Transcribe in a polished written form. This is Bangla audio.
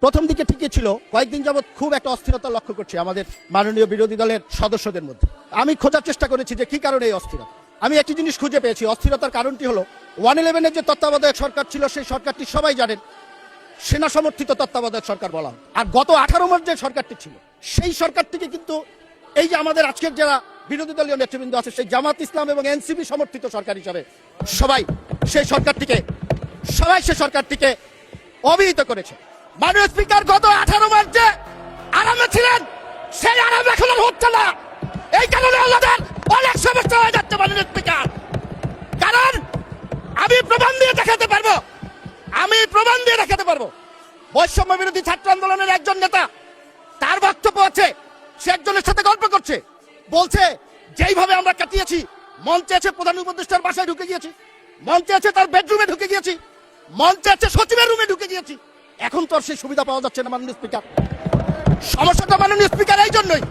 প্রথম দিকে ঠিকই ছিল, কয়েকদিন যাবৎ খুব একটা অস্থিরতা লক্ষ্য করছি আমাদের মাননীয় বিরোধী দলের সদস্যদের মধ্যে। আমি খোঁজার চেষ্টা করেছি যে কি কারণে এই অস্থিরতা। আমি একটি জিনিস খুঁজে পেয়েছি, অস্থিরতার কারণটি হলো 111-এর যে তত্ত্বাবধায়ক সরকার ছিল সেই সরকারটি সবাই জানেন সেনা সমর্থিত তত্ত্বাবধায়ক সরকার বলা হয়। আর গত 18 মাস যে সরকারটি ছিল সেই সরকারটিকে কিন্তু এই যে আমাদের আজকের যারা বিরোধী দলীয় নেতৃবৃন্দ আছে সেই জামাত ইসলাম এবং এনসিপি সমর্থিত সরকার হিসাবে সবাই সে সরকারটিকে অবহিত করেছে। মাননীয় স্পিকার, গত 18 মাস যে আরামে ছিলেন সেই আরাম এখন আর হচ্ছে না। এই কারণে আমাদের অনেক সমস্যা হয়ে যাচ্ছে মাননীয় স্পিকার। কারণ আমি প্রমাণ দিয়ে দেখাতে পারবো বৈষম্য বিরোধী ছাত্র আন্দোলনের একজন নেতা, তার বক্তব্য আছে, সে একজনের সাথে গল্প করছে, বলছে যেইভাবে আমরা কাটিয়েছি, মঞ্চে আছে প্রধান উপদেষ্টার বাসায় ঢুকে গিয়েছি, মঞ্চে আছে তার বেডরুমে ঢুকে গিয়েছি, মঞ্চে আছে সচিবের রুমে ঢুকে গিয়েছি। এখন তো আর সেই সুবিধা পাওয়া যাচ্ছে না মাননীয় স্পিকার। সমস্যাটা মাননীয় স্পিকার এই জন্যই